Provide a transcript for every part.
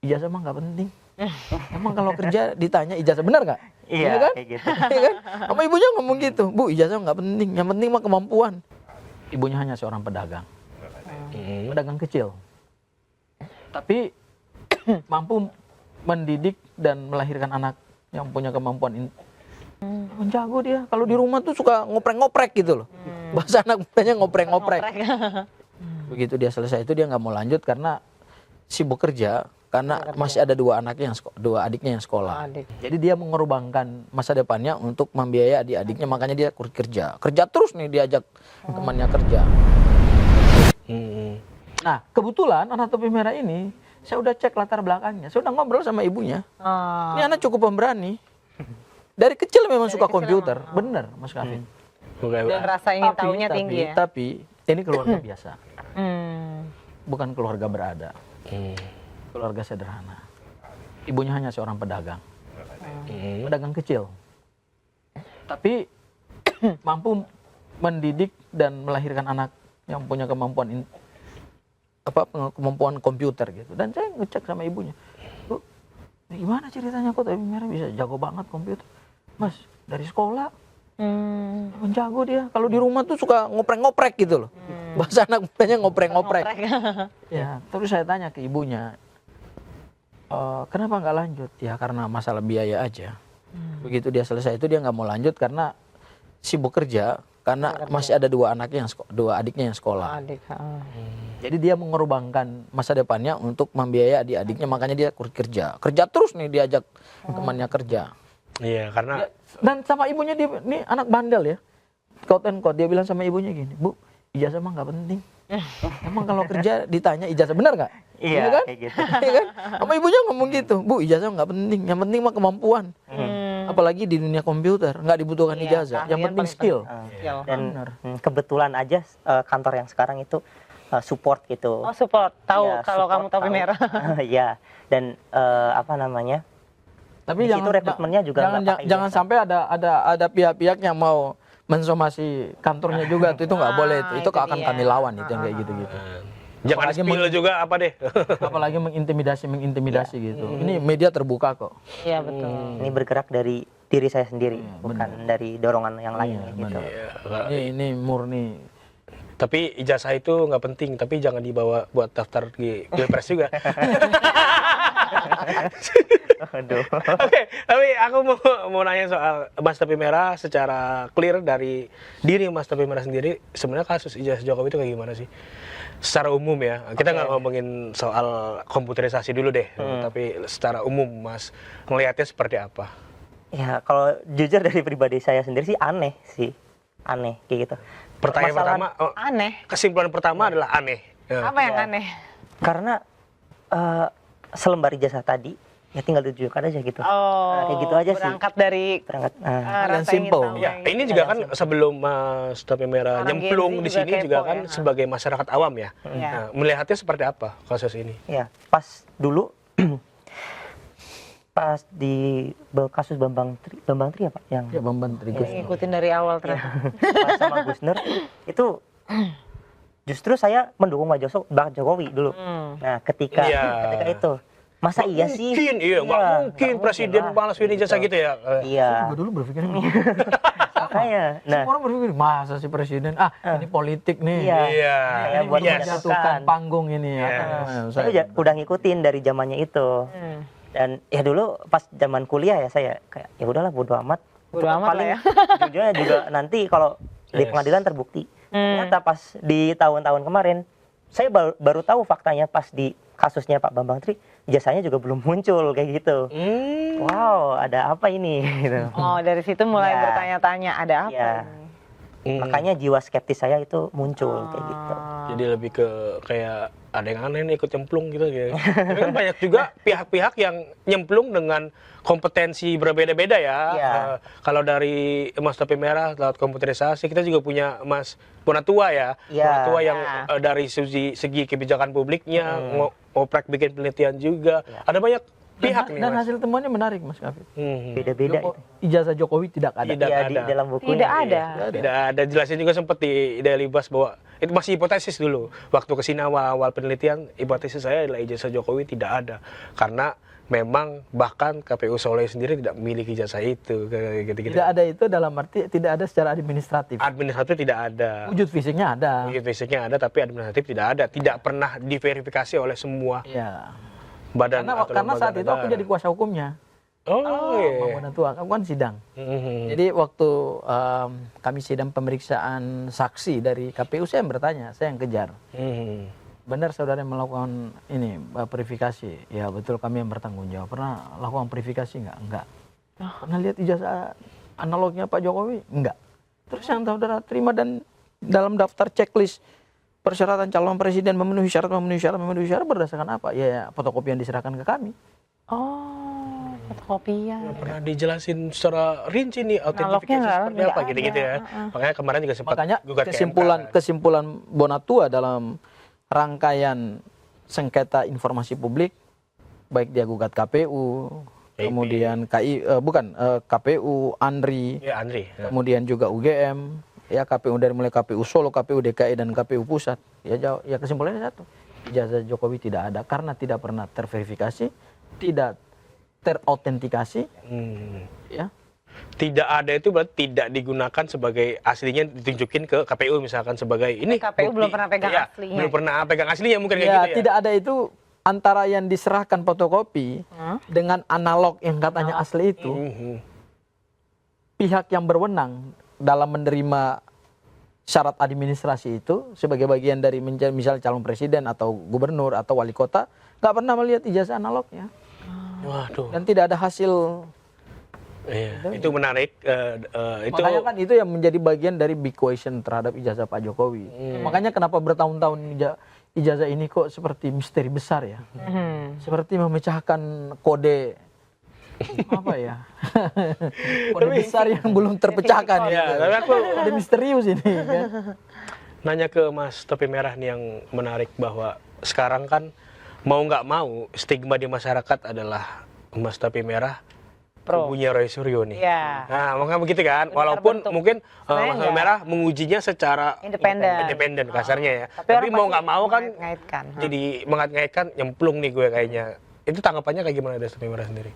ijazah mah nggak penting. Emang kalau kerja ditanya ijazah, benar nggak? Iya, kan? kayak gitu. Iya kan? Sama ibunya ngomong gitu, Bu, ijazah nggak penting, yang penting mah kemampuan. Ibunya hanya seorang pedagang, pedagang kecil, tapi mampu mendidik dan melahirkan anak yang punya kemampuan. Jago dia. Kalau di rumah tuh suka ngoprek-ngoprek gitu loh. Bahasa anak mudanya ngoprek-ngoprek. Begitu dia selesai itu dia nggak mau lanjut karena sibuk kerja. Karena masih ada dua adiknya yang sekolah. Jadi dia mengorbankan masa depannya untuk membiayai adik-adiknya. Makanya dia kerja. Kerja terus nih diajak temannya kerja. Nah kebetulan anak topi merah ini saya udah cek latar belakangnya. Saya udah ngobrol sama ibunya. Ini anak cukup pemberani. Dari kecil memang suka komputer. Bener Mas Kavin. Dan rasa ingin tahunya tinggi ya. Tapi ini keluarga biasa. Bukan keluarga berada. Keluarga sederhana. Ibunya hanya seorang pedagang. Pedagang kecil. Tapi mampu mendidik dan melahirkan anak yang punya kemampuan komputer gitu. Dan saya ngecek sama ibunya. Bu, gimana ceritanya kok Topi Merah bisa jago banget komputer? Mas, dari sekolah. Jago dia. Kalau di rumah tuh suka ngoprek-ngoprek gitu loh. Bahasa anak mudanya ngoprek-ngoprek. Ya, terus saya tanya ke ibunya, kenapa nggak lanjut? Ya karena masalah biaya aja. Begitu dia selesai itu dia nggak mau lanjut karena sibuk kerja. Karena masih ada dua adiknya yang sekolah. Jadi dia mengorbankan masa depannya untuk membiayai adik-adiknya. Makanya dia kerja. Kerja terus nih diajak temannya kerja. Iya, karena dan sama ibunya dia ini anak bandel ya. Quote and quote dia bilang sama ibunya gini, Bu, ijazah mah nggak penting. Emang kalau kerja ditanya ijazah, benar nggak? Iya, kan? kayak gitu. Iya kan? Sama ibunya ngomong gitu, Bu, ijazah nggak penting, yang penting mah kemampuan. Apalagi di dunia komputer nggak dibutuhkan ijazah, yang penting skill. Dan kebetulan aja kantor yang sekarang itu support gitu. Oh support, tahu Ya, kalau support, kamu Topi tahu. Merah. Iya, dan apa namanya? Tapi Di situ rekrutmennya juga nggak pakai jangan ijazah. sampai ada pihak-pihak yang mau mensomasi kantornya juga itu nggak boleh itu itu akan dia. kami lawan itu yang kayak gitu-gitu. jangan Apalagi spill juga apa deh. Apalagi mengintimidasi gitu. Ini media terbuka kok. Iya betul. Ini bergerak dari diri saya sendiri, bukan dari dorongan yang lain gitu. Ini murni. Tapi ijazah itu nggak penting, tapi jangan dibawa buat daftar di Pilpres juga. Aduh. Oke, tapi aku mau nanya soal Mas Topi Merah secara clear dari diri Mas Topi Merah sendiri, sebenarnya kasus ijazah Jokowi itu kayak gimana sih? Secara umum ya, kita nggak ngomongin soal komputerisasi dulu deh, tapi secara umum Mas ngelihatnya seperti apa? Ya kalau jujur dari pribadi saya sendiri sih aneh kayak gitu. Pertanyaan pertama, Aneh. kesimpulan pertama adalah aneh. Ya. Apa yang aneh? Karena selembar ijazah tadi ya tinggal ditunjukkan aja gitu. Oh, kayak gitu aja sih. berangkat dari Berangkat. Yang rasa ingin simple. tahu Ya, yang ini gitu. juga kan sebelum Mas Topi Merah Orang nyemplung Gen Z di juga sini kepo juga kan ya. sebagai masyarakat awam ya. Iya. Nah, melihatnya seperti apa kasus ini? Ya, pas dulu pas di kasus Bambang Tri apa yang Ya Bambang Trigus. ngikutin dari awal ternyata. pas sama Gus Nur itu justru saya mendukung Pak Jokowi dulu. Nah, ketika itu masa iya sih? Mungkin, nggak mungkin presiden balas ijazah gitu ya. Iya. Gue dulu berpikir Makanya. Nah, semua orang berpikir masa sih presiden ini politik nih. iya. Iya. Saya Ini buat menjatuhkan menjatuhkan. panggung ini ya. Saya udah ngikutin dari zamannya itu. Dan ya dulu pas zaman kuliah ya saya kayak ya udahlah bodo amat. Bodo amat Paling lah ya. ujungnya juga nanti kalau di pengadilan terbukti. Ternyata pas di tahun-tahun kemarin saya baru tahu faktanya pas di kasusnya Pak Bambang Tri, ijazahnya juga belum muncul kayak gitu. Wow, ada apa ini? Gitu. Oh, dari situ mulai Ya. bertanya-tanya ada apa Iya. ini? Makanya jiwa skeptis saya itu muncul kayak gitu. Jadi lebih ke kayak ada yang aneh nih ikut nyemplung gitu. Tapi kan banyak juga pihak-pihak yang nyemplung dengan kompetensi berbeda-beda ya. Iya. Kalau dari Mas Topi Merah lewat komputerisasi, kita juga punya Mas Bonatua ya. Iya. Bonatua yang dari segi kebijakan publiknya, ngoprek bikin penelitian juga. Ada banyak pihak nih Dan Mas. hasil temuannya menarik Mas Kavin. Beda-beda itu. Ijazah Jokowi tidak ada. Tidak Iya, ada. di dalam buku. Tidak ada. Tidak ada. Jelasin juga sempat di Daily Buzz bahwa itu masih hipotesis dulu. Waktu kesini awal penelitian, hipotesis saya adalah ijazah Jokowi tidak ada. Karena memang bahkan KPU Solo sendiri tidak memiliki ijazah itu. Gitu-gitu. Tidak ada itu dalam arti tidak ada secara administratif. Administratif tidak ada. Wujud fisiknya ada. Wujud fisiknya ada, tapi administratif tidak ada. Tidak pernah diverifikasi oleh semua Iya. badan atau Karena lembaga saat itu aku negara. jadi kuasa hukumnya. Oh, iya. Bangunan tua, aku kan sidang. Mhm. Jadi waktu kami sidang pemeriksaan saksi dari KPU, saya yang bertanya, saya yang kejar. Mhm. Benar saudara yang melakukan ini verifikasi? Ya betul, kami yang bertanggung jawab. Pernah lakukan verifikasi nggak? Enggak. Pernah lihat ijazah analognya Pak Jokowi? Enggak. Terus yang saudara terima dan dalam daftar checklist persyaratan calon presiden memenuhi syarat berdasarkan apa? Ya fotokopi yang diserahkan ke kami. Oh, fotokopian. Nggak pernah dijelasin secara rinci nih Analognya autentifikasi seperti nggak apa gitu-gitu ada. ya. Makanya kemarin juga sempat Makanya gugat ke MK. kesimpulan Bonatua dalam rangkaian sengketa informasi publik, baik dia gugat KPU, KIP. kemudian KPU, ANRI, Ya Andri. Ya. kemudian juga UGM, ya KPU dari mulai KPU Solo, KPU DKI dan KPU Pusat. Ya kesimpulannya satu, ijazah Jokowi tidak ada karena tidak pernah terverifikasi, tidak terautentikasi, ya. Tidak ada itu berarti tidak digunakan sebagai aslinya, ditunjukin ke KPU misalkan sebagai ini. KPU belum pernah pegang Iya, aslinya. Belum pernah pegang aslinya mungkin kayak Ya, gitu ya. tidak ada itu antara yang diserahkan fotokopi dengan analog yang katanya asli itu. Mhm. Pihak yang berwenang dalam menerima syarat administrasi itu sebagai bagian dari misal calon presiden atau gubernur atau wali kota nggak pernah melihat ijazah analognya Waduh. dan tidak ada hasil. Iya, itu menarik. Itu Makanya kan itu yang menjadi bagian dari big question terhadap ijazah Pak Jokowi. Makanya kenapa bertahun-tahun ijazah ini kok seperti misteri besar ya, seperti memecahkan kode apa ya, kode besar yang belum terpecahkan. ya, gitu. tapi aku Kode misterius ini. Kan? nanya ke Mas Topi Merah nih yang menarik bahwa sekarang kan mau nggak mau stigma di masyarakat adalah Mas Topi Merah kubunya Roy Suryo nih. Iya. Nah, makanya begitu kan. Udah Walaupun terbentuk. mungkin Sebenarnya Mas Topi enggak. Merah mengujinya secara Independen. kasarnya ya. Tapi Tapi orang mau pasti nggak mau kan mengait-ngaitkan. jadi mengait-ngaitkan nyemplung nih gue kayaknya. Itu tanggapannya kayak gimana dari Topi Merah sendiri?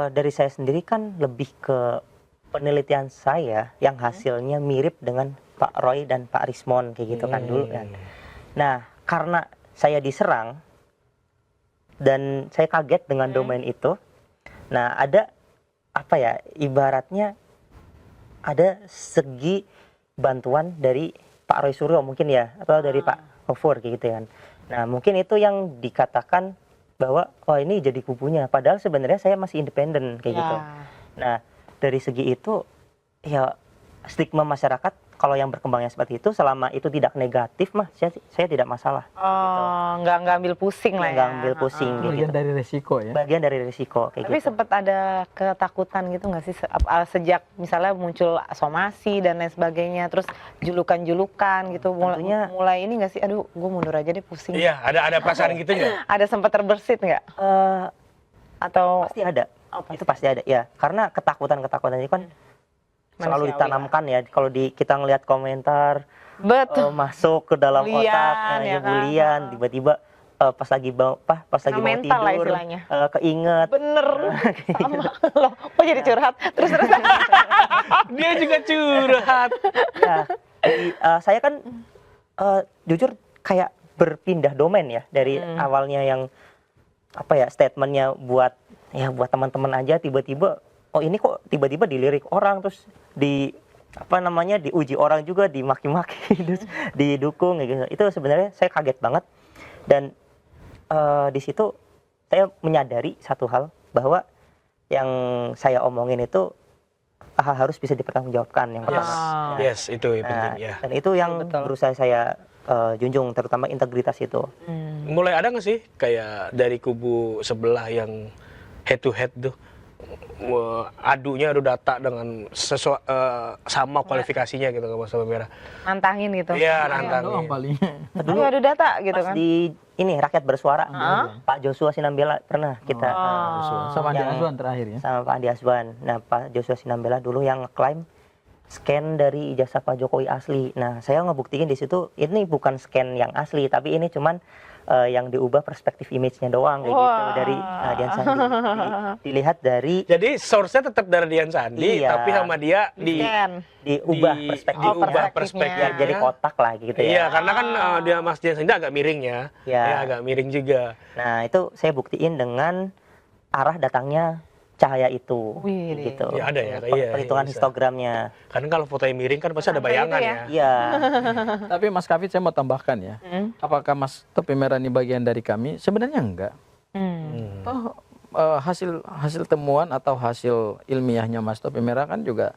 Dari saya sendiri kan lebih ke penelitian saya yang hasilnya mirip dengan Pak Roy dan Pak Rismon kayak gitu kan dulu kan. Nah, karena saya diserang dan saya kaget dengan domain itu. Nah, ada apa ya, ibaratnya ada segi bantuan dari Pak Roy Suryo mungkin ya, atau dari Pak Mahfud kayak gitu kan. Nah, mungkin itu yang dikatakan bahwa oh ini jadi kubunya, padahal sebenarnya saya masih independen kayak gitu. Nah, dari segi itu ya stigma masyarakat kalau yang berkembangnya seperti itu, selama itu tidak negatif mah saya tidak masalah. Oh, nggak ambil pusing lah ya. Nggak ambil pusing Itu kayak bagian gitu. dari resiko ya. Bagian dari risiko kayak Tapi gitu. sempat ada ketakutan gitu nggak sih sejak misalnya muncul somasi dan lain sebagainya, terus julukan-julukan gitu, Tentunya- mulai ini nggak sih, aduh gue mundur aja deh pusing. Iya, ada perasaan gitu nggak? Ada sempat terbersit nggak? Eh, Atau pasti ada. Oh, pasti. Itu pasti ada ya. Karena ketakutan-ketakutan itu kan selalu Manusiawi ditanamkan ya. Kalau kita ngelihat komentar betul. masuk ke dalam Bulian, otak, ya kan? bulian, tiba-tiba pas lagi mau mental lah tidur, istilahnya. keinget. Bener, sama loh. Kok jadi curhat? Terus Dia juga curhat. Ya, jadi, saya kan jujur kayak berpindah domain ya dari awalnya yang apa ya, statementnya buat teman-teman aja, tiba-tiba oh ini kok tiba-tiba dilirik orang, terus diuji orang juga, dimaki-maki, terus didukung gitu. Itu sebenarnya saya kaget banget, dan di situ saya menyadari satu hal, bahwa yang saya omongin itu harus bisa dipertanggungjawabkan yang pertama. Yes, itu yang Nah, penting ya. dan itu yang Betul. berusaha saya junjung, terutama integritas itu. Mulai ada nggak sih kayak dari kubu sebelah yang head to head tuh adu data dengan sama kualifikasinya gitu ke Mas Topi Merah? nantangin gitu. Iya, Doang nantangin. paling. Dulu ada data gitu Pas kan. di ini Rakyat Bersuara, Pak Joshua Sinambela pernah kita Sama Andi yang- Azwan terakhir ya. sama Pak Andi Azwan. Nah, Pak Joshua Sinambela dulu yang ngeklaim scan dari ijazah Pak Jokowi asli. Nah, saya ngebuktiin di situ ini bukan scan yang asli, tapi ini cuman yang diubah perspektif image-nya doang kayak gitu dari Dian Sandi. Dilihat dari Jadi source-nya tetap dari Dian Sandi, Iya. tapi sama dia Scan. diubah di- perspektif. diubah perspektifnya. perspektifnya. Jadi kotak lah gitu Iya, ya. karena kan dia Mas Dian Sandi agak miring ya. Iya. Ya, agak miring juga. Nah, itu saya buktiin dengan arah datangnya cahaya itu Wih, gitu. Ya, ada ya, iya, Perhitungan iya, bisa. histogramnya. Karena kalau fotonya miring kan pasti ada Sampai itu bayangan ya. ya. Iya. Tapi Mas Kafid saya mau tambahkan ya. Apakah Mas Topi Merah ini bagian dari kami? Sebenarnya enggak. Toh hasil temuan atau hasil ilmiahnya Mas Topi Merah kan juga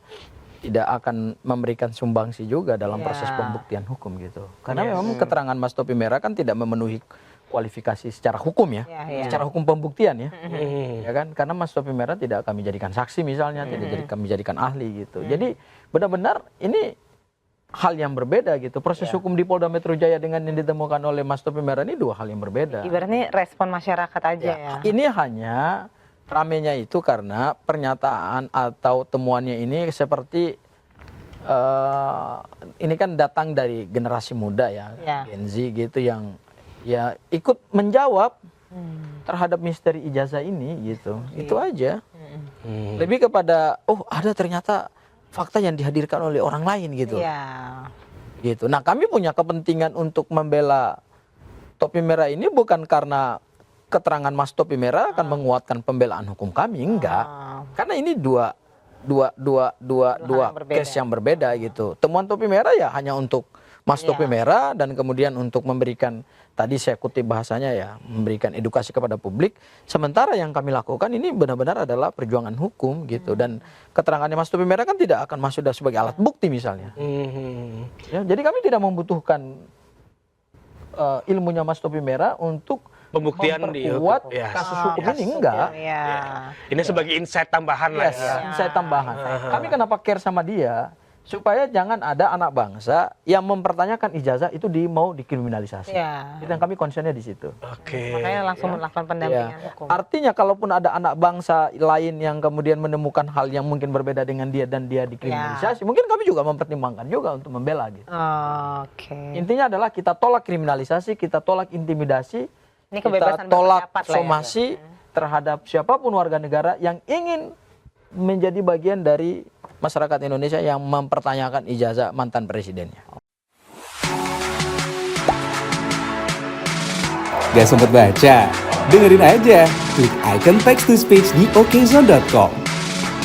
tidak akan memberikan sumbangsi juga dalam Ya. proses pembuktian hukum gitu. Karena Yes. memang keterangan Mas Topi Merah kan tidak memenuhi kualifikasi secara hukum ya, Ya, ya. secara hukum pembuktian ya. Hmm. Ya kan, karena Mas Topi Merah tidak kami jadikan saksi misalnya, kami jadikan ahli gitu. Jadi benar-benar ini hal yang berbeda gitu. Proses hukum di Polda Metro Jaya dengan yang ditemukan oleh Mas Topi Merah ini dua hal yang berbeda. Ibaratnya respon masyarakat aja ya. Ini hanya ramenya itu karena pernyataan atau temuannya ini seperti ini kan datang dari generasi muda ya, Ya. Gen Z gitu yang ya ikut menjawab terhadap misteri ijazah ini gitu. Itu aja. Hmm. Lebih kepada ada ternyata fakta yang dihadirkan oleh orang lain gitu. Iya. Gitu. Nah, kami punya kepentingan untuk membela Topi Merah ini bukan karena keterangan Mas Topi Merah akan menguatkan pembelaan hukum kami, enggak. Karena ini dua yang berbeda. case yang berbeda gitu. Temuan Topi Merah ya hanya untuk Mas Topi Merah dan kemudian untuk memberikan, tadi saya kutip bahasanya ya, memberikan edukasi kepada publik. Sementara yang kami lakukan ini benar-benar adalah perjuangan hukum gitu. Dan keterangannya Mas Topi Merah kan tidak akan masuk sebagai alat bukti misalnya. Hmm. Ya, jadi kami tidak membutuhkan ilmunya Mas Topi Merah untuk Pembuktian di memperkuat hukum. Yes. kasus hukum ini, enggak. Iya. Ini sebagai insight tambahan lah Yes, ya. saya tambahan. Kami kenapa care sama dia? Supaya jangan ada anak bangsa yang mempertanyakan ijazah itu mau dikriminalisasi. Iya. Itu yang kami concernnya di situ. Oke. Makanya langsung melakukan pendampingan Ya. hukum. Artinya kalaupun ada anak bangsa lain yang kemudian menemukan hal yang mungkin berbeda dengan dia dan dia dikriminalisasi, mungkin kami juga mempertimbangkan juga untuk membela gitu. Oke. Intinya adalah kita tolak kriminalisasi, kita tolak intimidasi, Ini kita kebebasan tolak berpendapat lah ya. somasi terhadap siapapun warga negara yang ingin menjadi bagian dari masyarakat Indonesia yang mempertanyakan ijazah mantan presidennya. Gak sempet baca? Dengerin aja, klik icon text to speech di okezone.com.